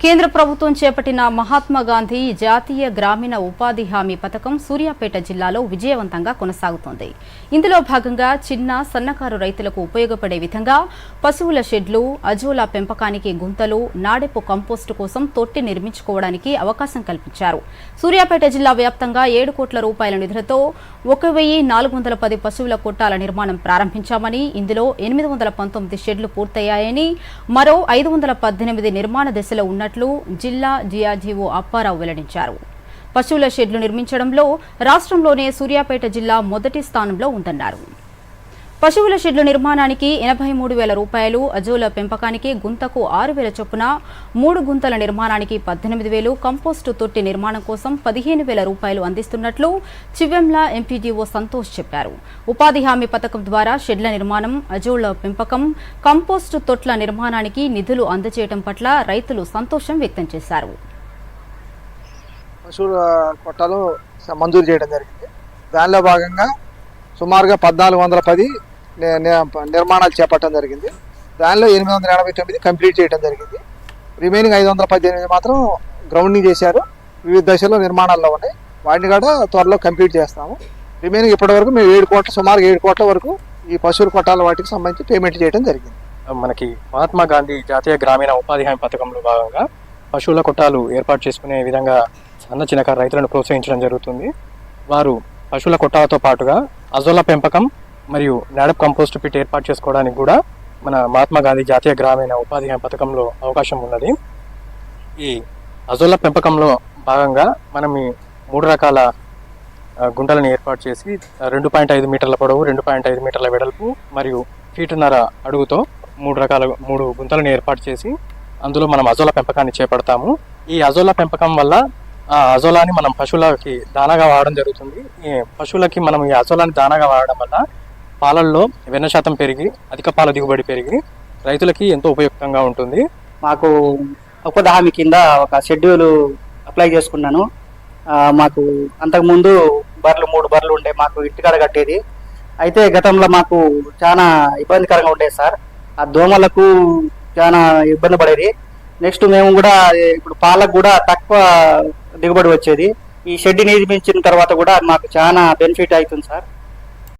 కేంద్ర ప్రభుత్వం చేపట్టిన మహాత్మా గాంధీ జాతీయ గ్రామీణ ఉపాధి హామీ పథకం సూర్యాపేట జిల్లాలో విజయవంతంగా కొనసాగుతోంది. ఇందులో భాగంగా చిన్న సన్నకారు రైతులకు ఉపయోగపడే విధంగా పశువుల షెడ్లు, అజోలా పెంపకానికి గుంతలు, నాడెపు కంపోస్టు కోసం తొట్టి నిర్మించుకోవడానికి అవకాశం కల్పించారు. సూర్యాపేట జిల్లా వ్యాప్తంగా 7 కోట్ల రూపాయల నిధులతో 1410 పశువుల కొట్టాల నిర్మాణం ప్రారంభించామని, ఇందులో 819 షెడ్లు పూర్తయ్యాయని, మరో 518 నిర్మాణ దశలో ఉన్నట్లు జిల్లా డిఆర్డీఓ అప్పారావు వెల్లడించారు. పశువుల షెడ్లు నిర్మించడంలో రాష్ట్రంలోనే సూర్యాపేట జిల్లా మొదటి స్థానంలో ఉందన్నారు. పశువుల షెడ్ల నిర్మాణానికి 83,000 రూపాయలు, అజోలా పెంపకానికి గుంతకు 6,000 చొప్పున, 3 గుంతల నిర్మాణానికి 18,000, కంపోస్టు తొట్టి నిర్మాణం కోసం 15,000 రూపాయలు అందిస్తున్నట్లు చివెంల ఎంపీడీఓ సంతోష్ చెప్పారు. ఉపాధి హామీ పథకం ద్వారా షెడ్ల నిర్మాణం, అజోలా పెంపకం, కంపోస్టు తొట్ల నిర్మాణానికి నిధులు అందజేయడం పట్ల రైతులు సంతోషం వ్యక్తం చేశారు. పశువుల కొట్టాలు మంజూరు చేయడం జరిగింది. దానిలో భాగంగా సుమారుగా 1410 నిర్మాణాలు చేపట్టడం జరిగింది. దానిలో 889 కంప్లీట్ చేయడం జరిగింది. రిమైనింగ్ 518 మాత్రం గ్రౌండింగ్ చేశారు. వివిధ దశలో నిర్మాణాల్లో ఉన్నాయి. వాటిని కూడా త్వరలో కంప్లీట్ చేస్తాము. రిమైనింగ్ ఇప్పటి వరకు మేము 7 కోట్ల సుమారు 7 కోట్ల వరకు ఈ పశువుల కొట్టాల వాటికి సంబంధించి పేమెంట్ చేయడం జరిగింది. మనకి మహాత్మా గాంధీ జాతీయ గ్రామీణ ఉపాధి హామీ పథకంలో భాగంగా పశువుల కొట్టాలు ఏర్పాటు చేసుకునే విధంగా సన్న చిన్నకారు రైతులను ప్రోత్సహించడం జరుగుతుంది. వారు పశువుల కొట్టాలతో పాటుగా అజోలా పెంపకం మరియు నాడప్ కంపోస్ట్ పిట్ ఏర్పాటు చేసుకోవడానికి కూడా మన మహాత్మా గాంధీ జాతీయ గ్రామీణ ఉపాధి హామీ పథకంలో అవకాశం ఉన్నది. ఈ అజోలా పెంపకంలో భాగంగా మనం ఈ 3 రకాల గుంటలను ఏర్పాటు చేసి 2.5 మీటర్ల పొడవు, 2.5 మీటర్ల వెడల్పు మరియు ఫీటున్నర అడుగుతో 3 గుంతలను ఏర్పాటు చేసి అందులో మనం అజోలా పెంపకాన్ని చేపడతాము. ఈ అజోలా పెంపకం వల్ల ఆ అజోలాని మనం పశువులకి దానాగా వాడడం జరుగుతుంది. ఈ పశువులకి మనం ఈ అజోలాని దానాగా వాడడం వల్ల పాలల్లో వెన్న శాతం పెరిగి అధిక పాల దిగుబడి పెరిగి రైతులకి ఎంతో ఉపయుక్తంగా ఉంటుంది. మాకు ఉపాధి హామీ కింద ఒక షెడ్యూల్ అప్లై చేసుకున్నాను. మాకు అంతకుముందు 3 బర్రెలు ఉండే మాకు ఇంటికాడ కట్టేది. అయితే గతంలో మాకు చాలా ఇబ్బందికరంగా ఉండేది సార్. ఆ దోమలకు చాలా ఇబ్బంది పడేది. నెక్స్ట్ మేము కూడా ఇప్పుడు పాలకు కూడా తక్కువ దిగుబడి వచ్చేది. ఈ షెడ్ నిర్మించిన తర్వాత కూడా మాకు చాలా బెనిఫిట్ అవుతుంది సార్.